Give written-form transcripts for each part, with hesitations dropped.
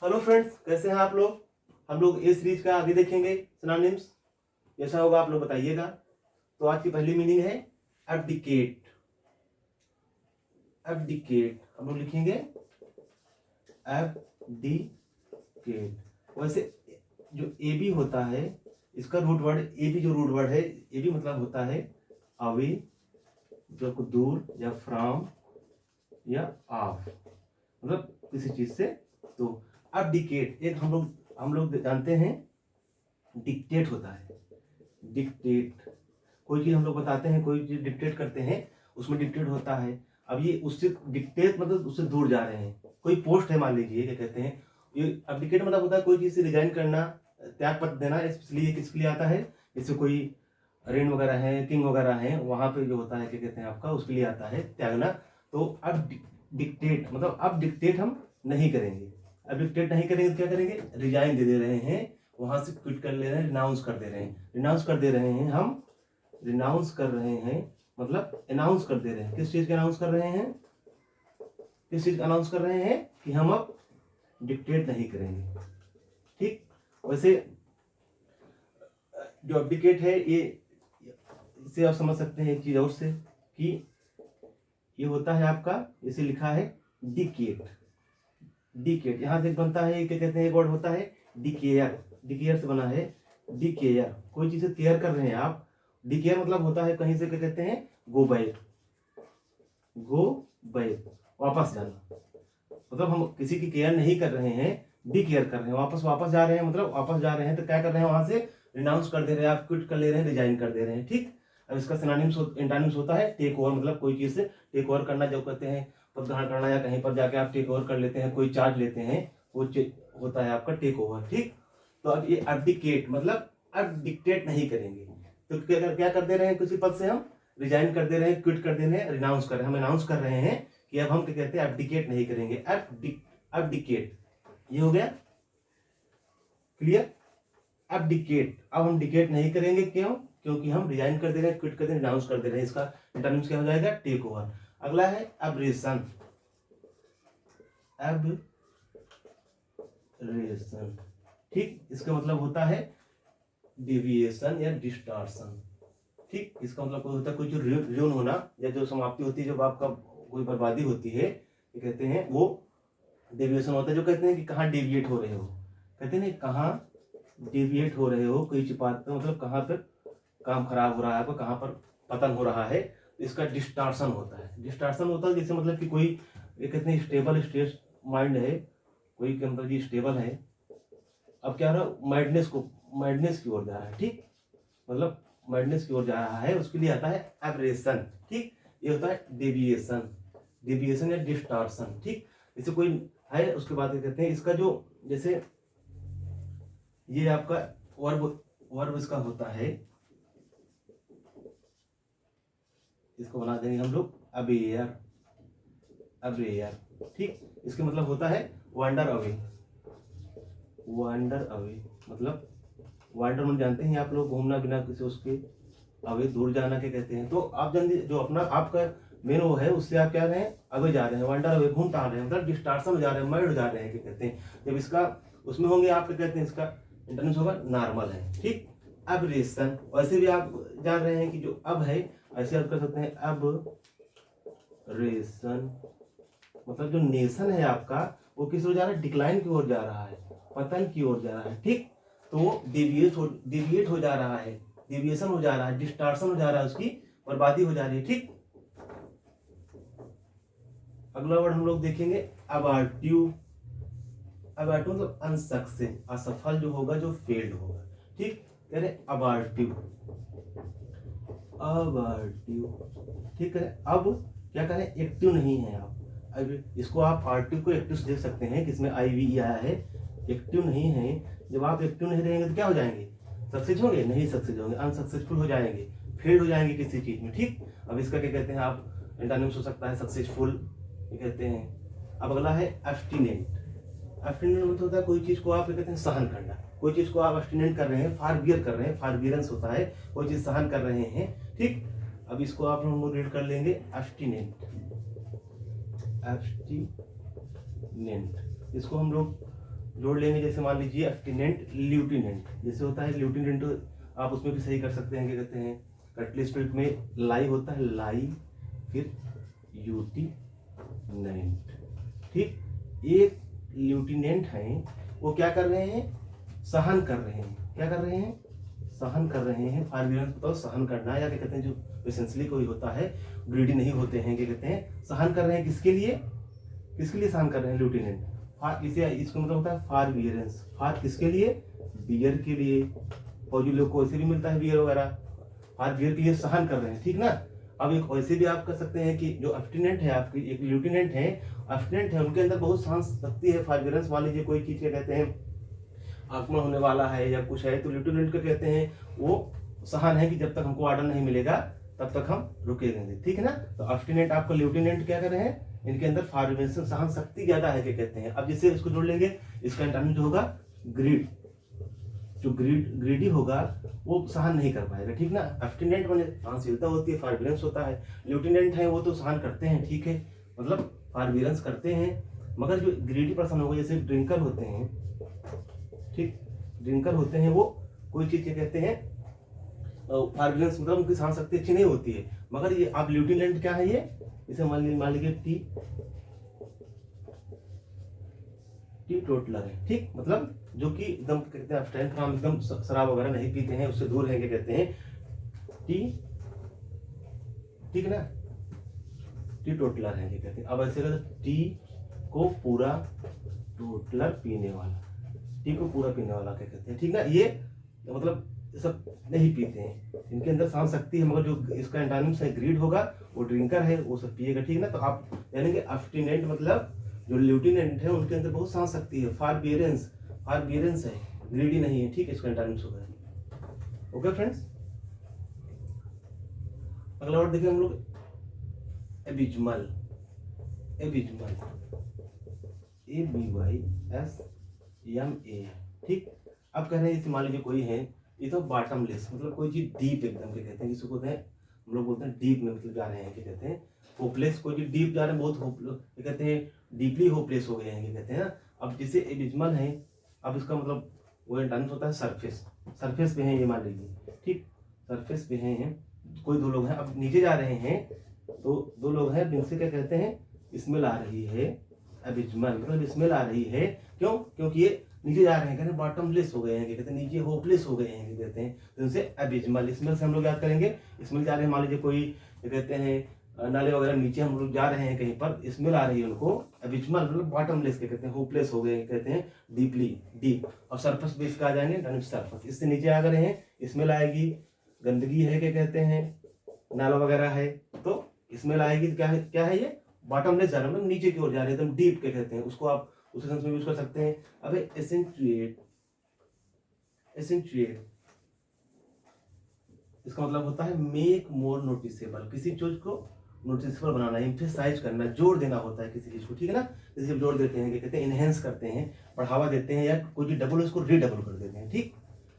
Hello friends, कैसे हैं आप लोग। हम लोग ए सीरीज का आगे देखेंगे सिनोनिम्स। जैसा होगा आप लोग बताइएगा। तो आज की पहली मीनिंग है एब्डिकेट। एब्डिकेट हम लोग लिखेंगे एब्डिकेट। वैसे जो ए बी होता है, इसका रूट वर्ड ए बी, जो रूट वर्ड है ए बी मतलब होता है अवे, जो दूर, या फ्रॉम, या ऑफ, मतलब किसी चीज से। तो एब्डिकेट एक हम लोग जानते हैं डिक्टेट होता है। डिक्टेट कोई चीज हम लोग बताते हैं, कोई चीज डिक्टेट करते हैं, उसमें डिक्टेट होता है। अब ये उससे डिक्टेट मतलब उससे दूर जा रहे हैं। कोई पोस्ट है, मान लीजिए, क्या कहते हैं, ये एब्डिकेट मतलब होता है कोई चीज से रिजाइन करना, त्याग पत्र देना। इसलिए किसके लिए आता है, जैसे कोई रेन वगैरह है, किंग वगैरह है, वहां पे जो होता है क्या कहते हैं आपका, उसके लिए आता है त्यागना। तो अब डिक्टेट मतलब अब डिक्टेट हम नहीं करेंगे। अब डिक्टेट नहीं करेंगे तो क्या करेंगे, रिजाइन दे रहे हैं, वहां से क्विट कर ले रहे हैं, रिनाउंस कर दे रहे हैं। रिनाउंस कर दे रहे हैं, हम रिनाउंस कर रहे हैं मतलब अनाउंस कर दे रहे हैं। किस चीज का अनाउंस कर रहे हैं, किस चीज का अनाउंस कर रहे हैं कि हम अब डिक्टेट नहीं करेंगे। ठीक। वैसे जो एब्डिकेट है, ये इसे आप समझ सकते हैं एक चीज और से कि ये होता है आपका, इसे लिखा है डिकेट। डिकेट यहां से बनता है, क्या कहते हैं, एक वर्ड होता है डिकेयर। डिकेयर से बना है डिकेयर। कोई चीज से केयर कर रहे हैं आप। डिकेयर मतलब होता है कहीं से, क्या कहते हैं, गो बैक। गो बैक वापस जाना। मतलब हम किसी की केयर नहीं कर रहे हैं, डिकेयर कर रहे हैं, वापस जा रहे हैं। मतलब वापस जा रहे हैं तो क्या कर रहे हैं, वहां से रिनाउंस कर दे रहे हैं, आप क्विट कर ले रहे हैं, रिजाइन कर दे रहे हैं। ठीक। अब इसका सिनोनिम्स एंटोनिम्स होता है टेक ओवर, मतलब कोई चीज से टेक ओवर करना, जब कहते हैं पद ग्रहण करना, या कहीं पर जाके आप टेक ओवर कर लेते हैं, कोई चार्ज लेते हैं, वो होता है आपका टेक ओवर। ठीक। तो अब ये एब्डिकेट मतलब अब डिक्टेट नहीं करेंगे। तो क्या कर दे रहे हैं, किसी पद से हम रिजाइन कर दे रहे हैं, क्विट कर दे रहे हैं, रिनाउंस कर रहे हैं। हम अनाउंस कर रहे हैं कि अब हम क्या कहते हैं, एब्डिकेट नहीं करेंगे। एब्डिकेट ये हो गया क्लियर। एब्डिकेट अब हम डिकेट नहीं करेंगे, क्यों, क्योंकि हम रिजाइन कर दे रहे हैं, क्विट कर दे रहे हैं, अनाउंस कर दे रहे हैं। इसका एंटोनिम्स क्या हो जाएगा, टेक ओवर। अगला है एब्रेशन। एब्रेशन ठीक, इसका मतलब होता है डेविएशन या डिस्टॉर्शन। ठीक। इसका मतलब कोई होता है कोई जो र्यून होना, या जो समाप्ति होती है, जब आपका कोई बर्बादी होती है, ये कहते हैं वो डेविएशन होता है। जो कहते हैं कि कहाँ डेविएट हो रहे हो, कहते हैं ना कहाँ डेविएट हो रहे हो, कोई चिपाते मतलब कहाँ पर काम खराब हो रहा है आपका, कहाँ पर पतन हो रहा है, तो इसका डिस्टार्शन होता है। डिस्टार्शन होता है जैसे मतलब कि कोई, ये कहते हैं स्टेबल स्टेट माइंड है, कोई क्या मतलब ये स्टेबल है, अब क्या हो रहा है, मैडनेस की ओर जा रहा है। ठीक। मतलब मैडनेस की ओर जा रहा है, उसके लिए आता है एब्रेशन। ठीक। ये होता है डेविएशन, डेविएशन या डिस्टॉर्शन। ठीक। जैसे कोई है, उसके बाद क्या कहते हैं, इसका जो जैसे ये आपका वर्ब, वर्ब इसका होता है, इसको बना देंगे हम लोग अवेयर। अवेयर ठीक। इसके मतलब होता है वांडर अवे। वांडर अवे मतलब वांडर मन जानते हैं आप लोग, घूमना बिना किसी उसके, अवे दूर जाना के कहते हैं। तो आप जान जो अपना आपका मेन वो है, उससे आप क्या रहे हैं, अवे जा रहे हैं, वांडर अवे, घूम टहल रहे हैं, मतलब डिस्टार्शन हो जा रहे हैं, मैड हो जा रहे हैं, क्या कहते हैं। जब इसका उसमें होंगे आप, क्या कहते हैं, इसका इंटरनेस होगा नॉर्मल है। ठीक। एब्रेशन वैसे भी आप जान रहे हैं कि जो अब है, ऐसे आप कर सकते हैं अब रेशन, मतलब जो नेशन है आपका, वो किस ओर जा रहा है, डिक्लाइन की ओर जा रहा है, पतन की ओर जा रहा है। ठीक। तो वो डेविएट हो जा रहा है, डेविएशन हो जा रहा है, डिस्टार्शन हो जा रहा है, उसकी बर्बादी हो जा रही है। ठीक। अगला वर्ड हम लोग देखेंगे अबार्ट्यू। अबार्ट्यू मतलब अनसक्सेस, असफल जो होगा, जो फेल्ड होगा। ठीक। कह रहे अबार्ट्यू, अबार्ट्यू। ठीक है। अब क्या करें, एक्टिव नहीं है आप। अब इसको आप आर्टिव को एक्टिव देख सकते हैं, किसमें IVE आया है, एक्टिव नहीं है। जब आप एक्टिव नहीं रहेंगे तो क्या हो जाएंगे, सक्सेस होंगे, नहीं सक्सेस होंगे, अनसक्सेसफुल हो जाएंगे, फेल हो जाएंगे किसी चीज में। ठीक। अब इसका क्या कहते हैं, आप एंटोनिम्स हो सकता है सक्सेसफुल, ये कहते हैं। अब अगला है एब्स्टिनेंट। एब्स्टिनेंट मतलब होता है कोई चीज को आप, क्या कहते हैं, सहन करना। कोई चीज को आप एब्स्टिनेंट कर रहे हैं, फारबियर कर रहे हैं, फारबियरेंस होता है, कोई चीज सहन कर रहे हैं। ठीक। अब इसको आप हम लोग रीड कर लेंगे एब्स्टिनेंट। एब्स्टिनेंट इसको हम लोग जोड़ लेंगे, जैसे मान लीजिए एफ्टिनेंट ल्यूटिनेंट, जैसे होता है ल्यूटिनेंट, आप उसमें भी सही कर सकते हैं, क्या कहते हैं, कटली स्पिरिट में लाई होता है, लाई, फिर यूटिनेंट। ठीक, एक ल्यूटिनेंट हैं, वो क्या कर रहे हैं, सहन कर रहे हैं, क्या कर रहे हैं, सहन कर रहे हैं। फारबियरेंस बताओ, सहन करना, या क्या कहते हैं, जो एसेंशियली कोई होता है, ग्रीडी नहीं होते हैं, क्या कहते हैं, सहन कर रहे हैं, किसके लिए, किसके लिए सहन कर रहे हैं ल्यूटिनेंट, इसे इसको मतलब होता है फारबियरेंस, फार किसके लिए, बियर के लिए, और जो लोग को ऐसे भी मिलता है बियर वगैरह, फार बियर के लिए सहन कर रहे हैं, ठीक ना। अब एक ऐसे भी आप कर सकते हैं कि जो एब्स्टिनेंट है, आपकी एक ल्यूटिनेंट है, एब्स्टिनेंट है, उनके अंदर बहुत सहन शक्ति है। फारबियरेंस मान लीजिए कोई चीज क्या कहते हैं, आक्रमण होने वाला है या कुछ है, तो ल्यूटिनेंट को कहते हैं वो सहन है कि जब तक हमको ऑर्डर नहीं मिलेगा तब तक हम रुकेंगे, ठीक है ना। तो एब्स्टिनेंट आपको ल्यूटिनेंट क्या कर रहे हैं, इनके अंदर फारबियरेंस सहन शक्ति ज्यादा है, क्या कहते हैं। अब जैसे इसको जोड़ लेंगे, इसका इंटरनेट जो होगा ग्रीड, जो ग्रीडी होगा वो सहन नहीं कर पाएगा, ठीक ना। एब्स्टिनेंट माने सहनशीलता होती है, फारबियरेंस होता है। ल्यूटिनेंट है वो तो सहन करते हैं, ठीक है, मतलब फारबियरेंस करते हैं। मगर जो ग्रीडी पर्सन होगा, जैसे ड्रिंकर होते हैं, ठीक, ड्रिंकर होते हैं, वो कोई चीज क्या कहते हैं, फारबियरेंस मतलब उनकी सहन शक्ति अच्छी नहीं होती है। मगर ये आप ल्यूटिनेंट क्या है, ये इसे मान लीजिए टी टोटलर है, ठीक, मतलब जो कि एकदम कहते हैं अब्स्टेन फ्रॉम, एकदम शराब वगैरह नहीं पीते हैं, उससे दूर है, क्या कहते हैं, टी, ठीक है ना, टी टोटलर है, क्या कहते हैं। अब ऐसे टी को पूरा टोटलर पीने वाला, टी को पूरा पीने वाला क्या कहते हैं, ठीक ना। ये मतलब सब नहीं पीते हैं, इनके अंदर सहन शक्ति है, मगर जो इसका एंटोनिम्स है ग्रीड होगा, वो ड्रिंकर है, वो सब पिएगा, ठीक ना। तो आप यानी कि एब्स्टिनेंट मतलब जो ल्यूटिनेंट है उनके अंदर बहुत सहन शक्ति है, फारबियरेंस है, ग्रीडी नहीं है, ठीक है, इसका एंटोनिम्स होगा। ओके फ्रेंड्स, अगला वर्ड देखिए हम लोग, एबिजमल, एबिजमल, ABYSMA, ठीक। अब कह रहे हैं, मान लीजिए कोई है, ये तो बॉटमलेस, मतलब कोई चीज डीप एकदम, क्या कहते हैं, जिसको बोलते हैं, हम लोग बोलते हैं डीप में, मतलब जा रहे हैं, क्या कहते हैं, होपलेस, कोई चीज डीप जा रहे हैं, बहुत होपलेस, क्या कहते हैं, डीपली होपलेस हो गए हैं, क्या कहते हैं ना। अब जैसे एबिजमल है, अब इसका मतलब वो एंटोनिम्स होता है सरफेस, सरफेस पे है ये, मान लीजिए, ठीक, सरफेस पे हैं, कोई दो लोग हैं, अब नीचे जा रहे हैं, तो दो लोग हैं, जिनसे क्या कहते हैं, स्मेल आ रही है, एबिजमल मतलब स्मेल आ रही है, क्यों, क्योंकि ये नीचे जा रहे हैं, कहते हैं बॉटमलेस हो गए हैं, क्या कहते हैं, नीचे होपलेस हो गए हैं, क्या कहते हैं, तो इनसे एबिजमल, स्मेल से हम लोग याद करेंगे, स्मेल जा रहे हैं, मान लीजिए कोई क्या कहते हैं, नाले वगैरह नीचे हम लोग जा रहे हैं कहीं पर, स्मेल आ रही है उनको, एबिजमल मतलब बॉटमलेस, क्या कहते हैं, होपलेस हो गए, कहते हैं डीपली, डीप। और सरफेस बेस का आ जाएंगे, सरफेस, इससे नीचे आ गए हैं, स्मेल आएगी, गंदगी है, क्या कहते हैं, नाला वगैरह है, तो स्मेल आएगी, क्या है, क्या है ये, बॉटमलेस जा रहा है, मतलब नीचे की ओर जा रहे हैं, एकदम डीप, क्या कहते हैं, उसको आप उस सेंस में यूज कर सकते हैं। अब एसेंचुएट, एसेंचुएट इसका मतलब होता है मेक मोर नोटिसेबल, किसी चीज को नोटिसेबल बनाना, एम्फेसाइज करना, जोर देना होता है किसी चीज को, ठीक है ना। जैसे जोर देते हैं, क्या कहते हैं, इनहेंस करते हैं, बढ़ावा देते हैं, या कोई चीज डबल उसको रीडबल कर देते हैं, ठीक,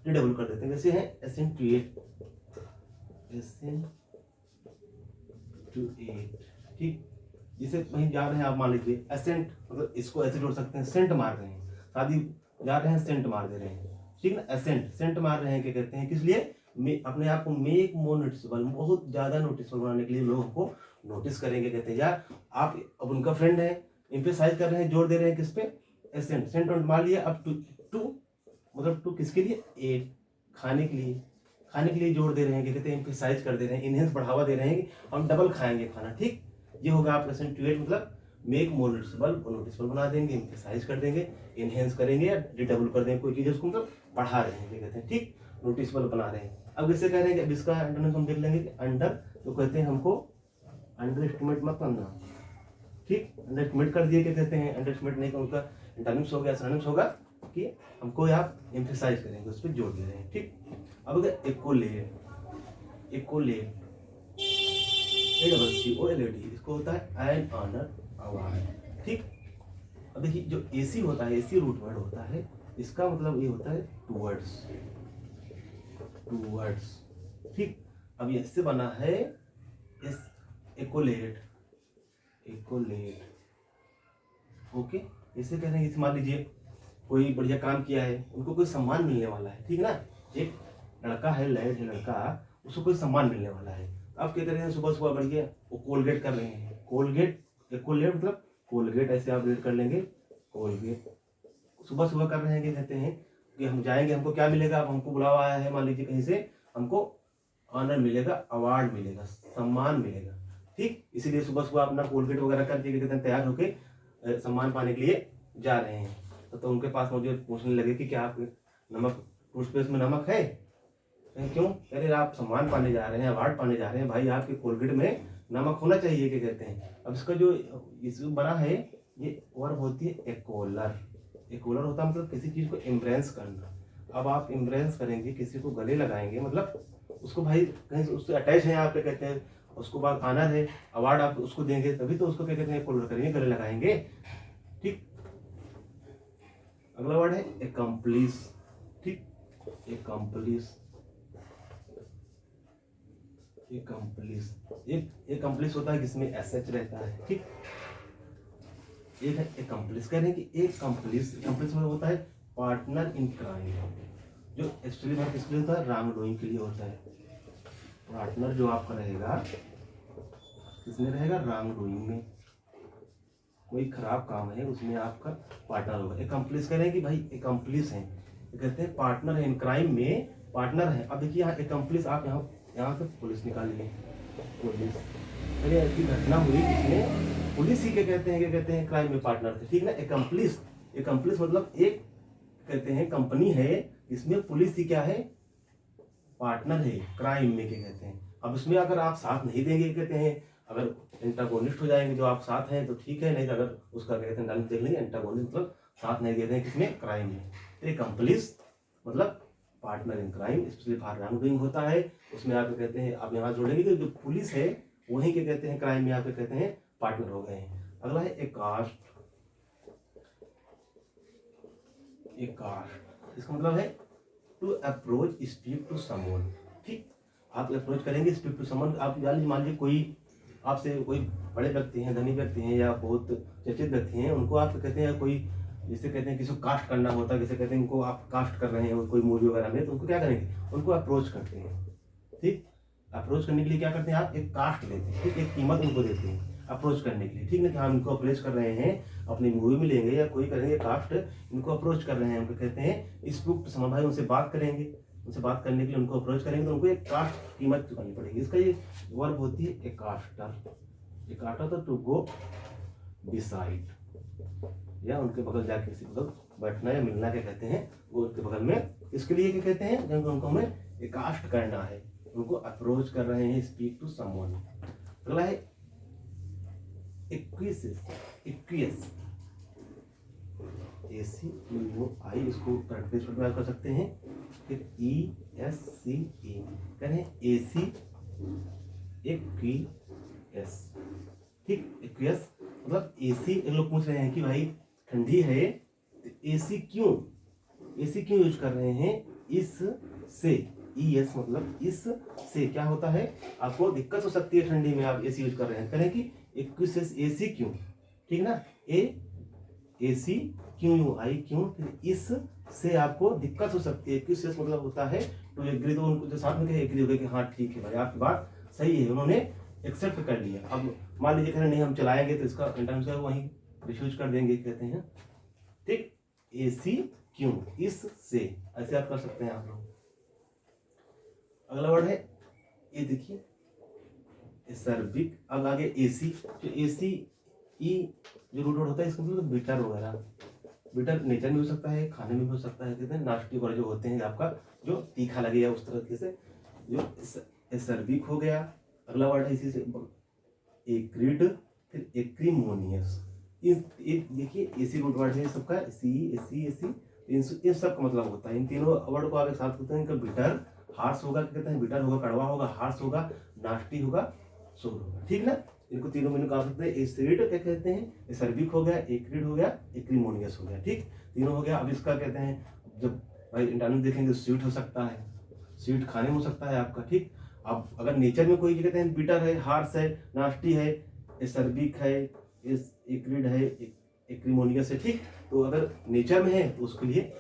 रीडबल कर देते हैं, वैसे है एसेंचुएट, एसेंचुएट, ठीक। जिसे कहीं जा रहे हैं आप, मान लीजिए एसेंट, मतलब इसको ऐसे जोड़ सकते हैं, सेंट मार रहे हैं, शादी जा रहे हैं, सेंट मार दे रहे हैं, ठीक ना, एसेंट, सेंट मार रहे हैं, क्या कहते हैं, किस लिए, अपने आप को मेक मोर नोटिसेबल, बहुत ज्यादा नोटिसेबल बनाने के लिए लोगों को नोटिस करेंगे, कहते हैं। या आप अब उनका फ्रेंड है, एम्फेसाइज कर रहे हैं, जोर दे रहे हैं, किस पे, एसेंट, सेंट मार लिया। अब टू मतलब टू किसके लिए, एट, खाने के लिए, खाने के लिए जोर दे रहे हैं, क्या कहते हैं, एम्फेसाइज कर दे रहे हैं, इनहेंस बढ़ावा दे रहे हैं कि हम डबल खाएंगे खाना, ठीक। ये होगा आप एसेंचुएट, मतलब मेक मोर नोटिसेबल, नोटिसेबल बना देंगे, एम्फेसाइज कर देंगे, इनहेंस करेंगे, या रिडबल कर देंगे, कोई चीज उसको मतलब बढ़ा रहे हैं, क्या कहते हैं, ठीक, नोटिसेबल बना रहे हैं। अब इससे कह रहे हैं कि अब इसका एंटोनिम हम देख लेंगे कि अंडर, तो कहते हैं हमको अंडर एस्टिमेट मत करना, ठीक, अंडर एस्टिमेट कर दिए, क्या कहते हैं, अंडर एस्टिमेट नहीं, उनका एंटोनिम्स हो गया, सिनोनिम्स होगा कि हमको आप एम्फेसाइज करेंगे, उस पर जोर दे रहे हैं, ठीक। अब अगर एकोलेट, एकोलेट, ACCOLAT, इसको होता है एन ऑनर अवार्ड, ठीक। अब देखिए जो एसी होता है, एसी रूट वर्ड होता है, इसका मतलब ये होता है टूवर्ड्स, टूवर्ड्स, ठीक। अब ये इससे बना है इस एकोलेट, एकोलेट, ओके। इसे कह रहे हैं, मान लीजिए कोई बढ़िया काम किया है, उनको कोई सम्मान मिलने वाला है, ठीक है ना। एक लड़का है, लैड है लड़का, उसको कोई सम्मान मिलने वाला है। आप क्या कर रहे हैं, सुबह सुबह बढ़िया वो कोलगेट कर रहे हैं, कोलगेट मतलब कोलगेट, ऐसे आप रीड कर लेंगे कोलगेट। सुबह सुबह कर रहे हैं, क्या कहते हैं कि हम जाएंगे, हमको क्या मिलेगा, अब हमको बुलावा आया है मान लीजिए कहीं से, हमको ऑनर मिलेगा, अवार्ड मिलेगा, सम्मान मिलेगा, ठीक। इसीलिए सुबह सुबह अपना कोलगेट वगैरह करके क्या कहते हैं तैयार होके सम्मान पाने के लिए जा रहे हैं। तो उनके पास मुझे पूछने लगे कि क्या आप नमक, टूथपेस्ट में नमक है? क्यों? अरे आप सम्मान पाने जा रहे हैं, अवार्ड पाने जा रहे हैं, भाई आपके कोलगेट में नमक होना चाहिए, क्या कहते हैं। अब इसका जो इसमें बना है, ये वर्ब होती है एकोलर। एकोलर होता है मतलब किसी चीज को इम्ब्रेंस करना। अब आप इम्ब्रेंस करेंगे, किसी को गले लगाएंगे, मतलब उसको भाई कहीं से उससे अटैच है आप, क्या कहते हैं, उसको बाद आना है, अवार्ड आप उसको देंगे, तभी तो उसको क्या कहते हैं एकोलर करेंगे, गले लगाएंगे, ठीक। अगला वर्ड है एकम्प्लिस, ठीक। एकम्प्लिस, एकम्प्लिस होता है जिसमें एसएच रहता है, ठीक। एक है एकम्प्लिस, कह रहे हैं कि एकम्प्लिस में होता है पार्टनर इन क्राइम, जो एक्चुअली बात किसके लिए होता है, रॉन्ग डूइंग के लिए होता है। पार्टनर जो आपका रहेगा किसमें रहेगा, रॉन्ग डूइंग में, कोई खराब काम है उसमें आपका पार्टनर होगा। एकम्प्लिस कह रहे हैं कि भाई एकम्प्लिस है, कहते हैं पार्टनर है इन क्राइम में, पार्टनर है। अब देखिए यहाँ एकम्प्लिस, आप यहाँ से पुलिस निकालिए, पुलिस, अरे ऐसी घटना हुई जिसमें पुलिस ही क्या कहते हैं क्राइम में पार्टनर थे, ठीक ना। एकम्प्लिस मतलब एक कहते हैं कंपनी है इसमें पुलिस ही क्या है, पार्टनर है क्राइम में, क्या कहते हैं। अब इसमें अगर आप साथ नहीं देंगे, कहते हैं अगर एंटागोनिस्ट हो जाएंगे जो आप साथ हैं तो ठीक है, नहीं तो अगर उसका कहते हैं देख लेंगे एंटागोनिस्ट मतलब साथ नहीं देते हैं किसमें, क्राइम में। तो एकम्प्लिस मतलब partner in crime, specially wrong doing होता है उसमें आप कहते हैं, आप यहाँ जोड़ेंगे कि जो पुलिस है वही क्या कहते हैं क्राइम में आप कहते हैं पार्टनर हो गए हैं। अगला है एकास्ट, इसका मतलब है to approach speak to someone, ठीक। आप अप्रोच करेंगे स्पीक टू समवन, आप मान लीजिए कोई आपसे कोई बड़े व्यक्ति हैं, धनी व्यक्ति हैं या बहुत चर्चित व्यक्ति हैं, उनको आप कहते हैं कोई, जिसे कहते हैं किसी को कास्ट करना होता है, जैसे कहते हैं उनको आप कास्ट कर रहे हैं कोई मूवी वगैरह में, तो उनको क्या करेंगे, उनको अप्रोच करते हैं, ठीक। अप्रोच करने के लिए क्या करते हैं, आप एक कास्ट देते हैं, ठीक, एक कीमत उनको देते हैं अप्रोच करने के लिए, ठीक ना। कि हम इनको अप्रोच कर रहे हैं, अपनी मूवी में लेंगे या कोई करेंगे कास्ट, इनको अप्रोच कर रहे हैं, उनको कहते हैं स्पीक टू समवन, भाई उनसे बात करेंगे, उनसे बात करने के लिए उनको अप्रोच करेंगे तो उनको एक कास्ट कीमत चुकानी पड़ेगी। इसका ये वर्ब होती है एकास्टर, एकास्टर तो टू गो बिसाइड, या उनके बगल जाके किसी बगल बैठना या मिलना, क्या कहते हैं वो उनके बगल में, इसके लिए क्या कहते हैं जब उनको हमें एकास्ट करना है, उनको अप्रोच कर रहे हैं, स्पीक टू समवन। अगला है एक्विस, ACQUI, इसको करेक्ट में कर सकते हैं, फिर ESCE कह रहे हैं AC एक्वियस, ठीक। एक्वियस मतलब AC, लोग पूछ रहे हैं कि भाई ठंडी है तो AC क्यों यूज कर रहे हैं, इस से, ES मतलब इस से क्या होता है, आपको दिक्कत हो सकती है ठंडी में, आप AC यूज कर रहे हैं, करें कि एक्वियस AC क्यों, ठीक ना, ACQUI क्यों, फिर इस से आपको दिक्कत हो सकती है। एक्वियस मतलब होता है टू एग्री, तो उनको जो साथ में कहे एग्री हो गए कि हाँ ठीक है भाई आपकी बात सही है, उन्होंने एक्सेप्ट कर लिया। अब मान लीजिए कह रहे नहीं हम चलाएंगे तो इसका इंटरनेट से वहीं रिफ्यूज कर देंगे, कहते हैं, ठीक। AC क्यों, इस से, ऐसे आप कर सकते हैं आप लोग। अगला वर्ड है ये देखिए एसर्बिक। अब आगे AC, जो AC ई जो रूट वर्ड होता है इसका मतलब बिटर वगैरह, बिटर नेचर में हो सकता है, खाने में भी हो सकता है, कहते हैं नाश्ते वगैरह जो होते हैं आपका जो तीखा लगे या उस तरीके से, जो एसर्बिक हो गया। अगला वर्ड है इसी से एक्रिड, फिर एक्रीमोनियस। देखिए AC रूट वर्ड है सबका, AC इन सब का मतलब होता है, इन तीनों वर्ड को आप एक साथ करते हैं, इनका बिटर हार्श होगा, क्या कहते हैं बिटर होगा, कड़वा होगा, हार्श होगा, नास्टी होगा, सोर होगा, ठीक ना। इनको तीनों में कहा सकते हैं। एसिड क्या कहते हैं, एसर्बिक हो गया, एक्रिड हो गया, एक्रीमोनियस हो गया, ठीक, तीनों हो गया। अब इसका कहते हैं जब भाई इंटरनेट देखेंगे स्वीट हो सकता है, स्वीट खाने में हो सकता है आपका, ठीक। अब अगर नेचर में कोई कहते हैं बिटर है, हार्श है, नास्टी है, एसर्बिक है, एक्रिड है, एक्रीमोनियस है, ठीक। तो अगर नेचर में है तो उसके लिए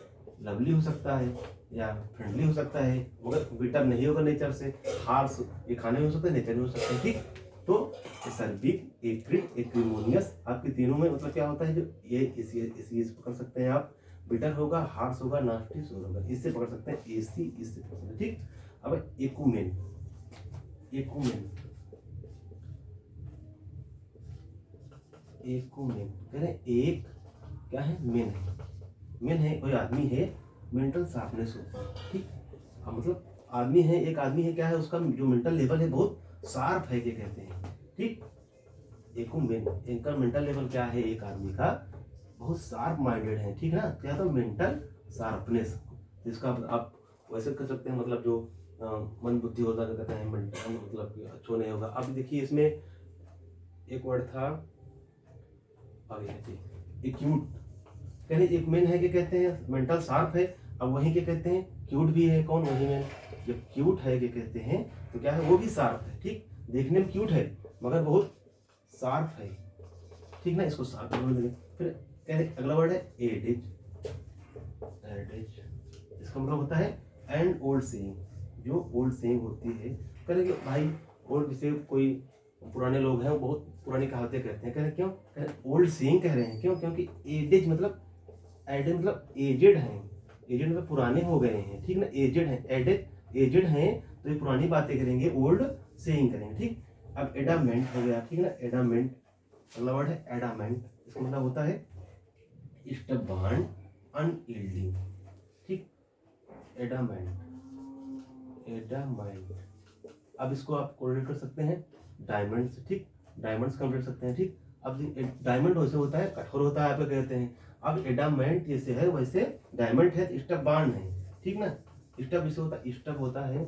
लवली हो सकता है या फ्रेंडली हो सकता है, मगर बिटर नहीं होगा नेचर से, हार्श ये खाने में हो सकता है, नेचर में हो सकता है, ठीक। तो एसर्बिक, एक्रिड, एक्रीमोनियस आपके तीनों में मतलब क्या होता है, जो ये इसी पकड़ सकते हैं आप, बिटर होगा, हार्श होगा, नास्टी सोर होगा, इससे पकड़ सकते हैं, एसी इससे पकड़ सकते हैं, ठीक। अब एकुमेन, एकुमेन, एकुमेन कह रहे एक क्या है, मेन है, मेन है कोई आदमी है, मेंटल शार्पनेस होता है, ठीक। अब मतलब आदमी है, एक आदमी है, क्या है उसका जो मेंटल लेवल है बहुत शार्प है, क्या कहते हैं, ठीक। एकुमेन, इनका मेंटल लेवल क्या है, एक आदमी का बहुत शार्प माइंडेड है, ठीक है ना, क्या तो मेंटल शार्पनेस, जिसका आप वैसे कर सकते हैं, मतलब जो मन बुद्धि होता है, कहते हैं मेंटल, मतलब अच्छा नहीं होगा। अब देखिए इसमें एक वर्ड था आगे, एक्यूट, कह रहे एक मेन है, क्या कहते हैं मेंटल शार्प है, अब वही क्या कहते हैं क्यूट भी है, कौन वही मेन, जब क्यूट है क्या कहते हैं तो क्या है, वो भी शार्प है, ठीक, देखने में क्यूट है मगर बहुत शार्प है, ठीक ना, इसको शार्प बोल देंगे। फिर कह रहे अगला वर्ड है एडिज, एडिज इसका मतलब होता है एंड ओल्ड सेइंग, जो ओल्ड सेइंग होती है, कह रहे कि भाई ओल्ड, जैसे कोई पुराने लोग हैं वो बहुत पुरानी कहावतें कहते हैं, कह रहे क्यों, कह रहे ओल्ड सेइंग कह रहे हैं, क्यों, क्योंकि एडिज मतलब एडेड मतलब एजेड हैं, एजेड मतलब पुराने हो गए हैं, ठीक ना, एजेड हैं, एडेड एजेड हैं तो ये पुरानी बातें करेंगे, ओल्ड सेइंग करेंगे, ठीक। अब एडामेंट हो गया, ठीक ना, एडामेंट अगला वर्ड है एडामेंट, इसका मतलब होता है स्टबर्न, अनयील्डिंग, ठीक, एडामेंट, एडामेंट। अब इसको आप कोरिलेट कर सकते हैं डायमंड से, ठीक, डायमंड्स कंपेयर कर सकते हैं, ठीक। अब डायमंड वैसे होता है कठोर होता है, आप कहते हैं, अब एडामेंट जैसे है वैसे डायमंड है, स्टब बाण है, ठीक ना, स्टब जैसे होता है, स्टब होता है,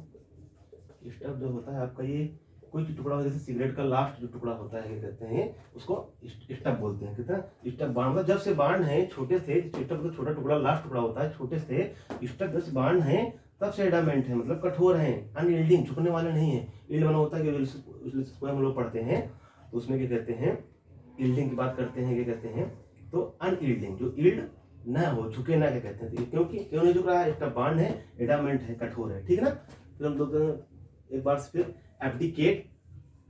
स्टब जो होता है आपका ये कोई टुकड़ा, जैसे सिगरेट का लास्ट जो टुकड़ा होता है क्या कहते हैं उसको स्टब बोलते हैं, कहते हैं स्टब बाण, मतलब जब से बाण है छोटे थे, स्टब का छोटा टुकड़ा लास्ट टुकड़ा होता है, छोटे से स्टब जब से बाण है तब से एडामेंट है, मतलब कठोर है, अनयील्डिंग झुकने वाले नहीं है, यील्ड बना होता है कि हम लोग पढ़ते हैं तो उसमें क्या कहते हैं यील्डिंग की बात करते हैं, क्या कहते हैं तो अनयील्डिंग, जो यील्ड ना हो, झुके ना, क्या कहते हैं, क्योंकि क्यों नहीं झुक रहा है, इसका बाण है, एडामेंट है, कठोर है, ठीक ना। फिर हम लोग एक बार फिर एब्डिकेट,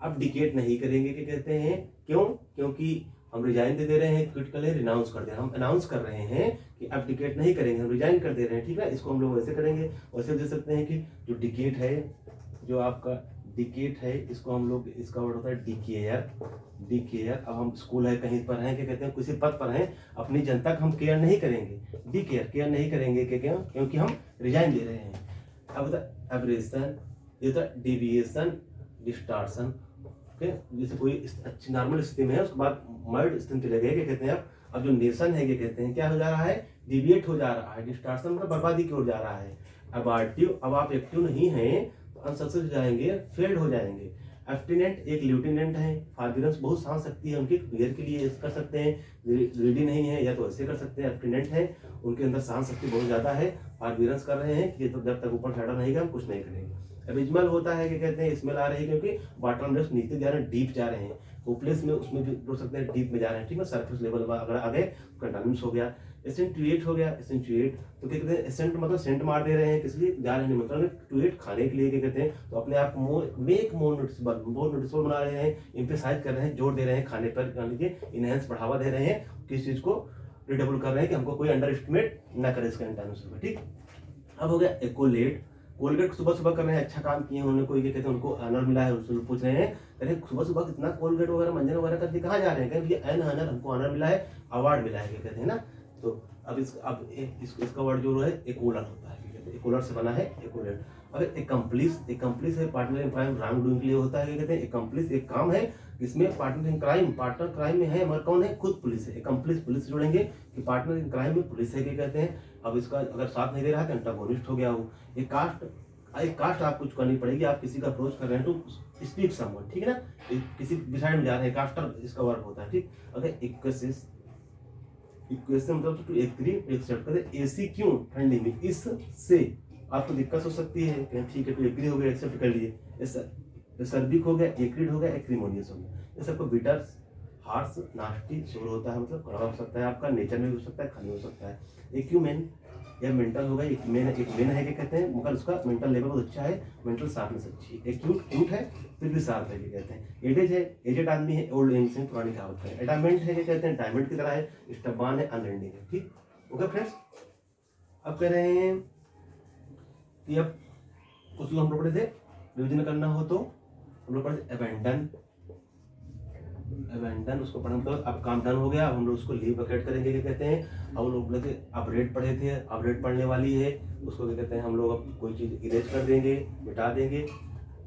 अब्डिकेट नहीं करेंगे, क्या कहते हैं, क्यों, क्योंकि हम रिजाइन दे रहे हैं, क्विट कर ले, रिनाउंस कर दे, हम अनाउंस कर रहे हैं कि एब्डिकेट नहीं करेंगे, हम रिजाइन कर दे रहे हैं, ठीक है। इसको हम लोग वैसे करेंगे, वैसे दे सकते हैं कि जो डिकेट है, जो आपका डिकेट है, इसको हम लोग, इसका वर्ड होता है डिकेयर, डिकेयर। अब हम स्कूल है, कहीं पर हैं, क्या कहते हैं किसी पद पर हैं, अपनी जनता का हम केयर नहीं करेंगे, डिकेयर, केयर नहीं करेंगे, क्या क्योंकि हम रिजाइन दे रहे हैं। अब एब्रेशन, ये तो डिविएशन, डिस्टार्शन, जैसे कोई अच्छी नॉर्मल स्थिति में है उसके बाद मर्ड स्थिति में चले गए, क्या कहते हैं अब जो नेशन है, क्या कहते हैं क्या हो जा रहा है, डिविएट हो जा रहा है, डिस्टार्शन मतलब बर्बादी की ओर जा रहा है। अबार्टिव, अब आप एक्टिव नहीं हैं तो अनसक्सेस हो जाएंगे, फेल्ड हो जाएंगे। एफ्टिनेंट एक ल्यूटिनेंट है, फार्बियंस बहुत शांत शक्ति है उनकी, बियर के लिए कर सकते हैं, रेडी नहीं है या तो ऐसे कर सकते हैं, एफ्टिनेंट है उनके अंदर शांत शक्ति बहुत ज्यादा है, फार्बियंस कर रहे हैं कि तो जब तक ऊपर चढ़ा रहेगा हम कुछ नहीं करेंगे। एबिजमल होता है, क्या कहते हैं स्मेल आ रही है, क्योंकि बॉटम लेफ्ट नीचे जा रहे हैं, डीप जा रहे हैं, होपलेस में उसमें भी जोड़ सकते हैं, डीप में जा रहे हैं, ठीक है, सरफेस लेवल अगर आ गए कंटामिनेंस हो गया। एसेंटुएट हो गया, एसेंटुएट तो क्या कहते हैं, एसेंट मतलब सेंट मार दे रहे हैं, किस लिए जा रहे हैं, मतलब टुएट खाने के लिए, क्या कहते हैं तो अपने आप को मेक मोर नोटिसेबल, बहुत नोटिसेबल बना रहे हैं, एम्फेसाइज कर रहे हैं, जोर दे रहे हैं खाने पर, मान लीजिए इनहेंस बढ़ावा दे रहे हैं, किस चीज को रिडेबल कर रहे हैं कि हमको कोई अंडर एस्टिमेट ना करे इसका इंटरनेस में, ठीक। अब हो गया एकोलेट, कोलगेट सुबह सुबह कर रहे हैं, अच्छा काम किए हैं उन्होंने, कोई क्या कहते हैं उनको ऑनर मिला है, उनसे पूछ रहे हैं अरे सुबह सुबह कितना कोलगेट वगैरह मंजन वगैरह करके कहाँ जा रहे हैं, कहीं भैया एन ऑनर हमको ऑनर मिला है, अवार्ड मिला है, क्या कहते हैं ना। तो अब इसका वर्ड जो है एकोलर होता है, क्या कहते हैं एकोलर से बना है, एकोलेट। अगर एकम्प्लिस, एकम्प्लिस है partner in crime, wrong doing के लिए होता है, क्या कहते हैं एकम्प्लिस एक काम है जिसमें partner in crime, partner crime में है मगर कौन है, खुद पुलिस है, एकम्प्लिस पुलिस से जोड़ेंगे कि पार्टनर इन क्राइम में पुलिस है, क्या कहते हैं। अब इसका अगर साथ नहीं दे रहा है तो एंटागोनिस्ट हो गया वो। एक कास्ट आप कुछ करनी पड़ेगी, आप किसी का अप्रोच कर रहे हैं तो स्पीक समवन, ठीक है ना, किसी डिसाइड में जा रहे हैं, कास्टर इसका वर्क होता है, ठीक। अगर इक्वेसिस, इक्वेशन मतलब टू एग्री एक्सेप्ट करते, एसी क्यों ठंडी में, इससे आपको दिक्कत हो सकती है, ठीक है तो एग्री हो गया, एक्सेप्ट कर लिए, सर्बिक हो गया, एक्रिड हो गया, एक्रीमोनियस हो गया, ये सबको बिटर्स हार्श नास्टी शोर होता है, मतलब कड़वा हो सकता है आपका, नेचर में भी हो सकता है, खाली हो सकता है। एक्यूमेन या मेंटल होगा, एक मेन है क्या कहते हैं, मगर उसका मेंटल लेवल बहुत अच्छा है, मेंटल शार्पनेस अच्छी है। एक्यूट क्यूट है फिर भी शार्प है क्या कहते हैं। एडेज है, एजेड आदमी है, ओल्ड एज से पुरानी कहावत है। एडामेंट है क्या कहते हैं, डायमंड की तरह है, स्टबान है, अनएंडिंग है। ठीक, ओके फ्रेंड्स। अब कह रहे हैं कि अब कुछ हम लोग पढ़े थे, रिविजन करना हो तो हम लोग पढ़े अबेंडन, अबेंडन उसको पढ़ना, मतलब अब काम डन हो गया, अब हम लोग उसको लीव बकेट करेंगे क्या कहते हैं। अब लोग बोले थे अपडेट पढ़े थे, अपडेट पढ़ने वाली है, उसको क्या कहते हैं हम लोग अब कोई चीज़ इरेज कर देंगे, मिटा देंगे।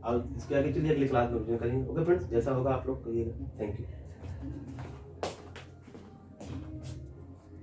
अब इसके आगे चलिए अगली क्लास में रिविजन करेंगे। ओके फ्रेंड्स, जैसा होगा आप लोग करिएगा। Thank you.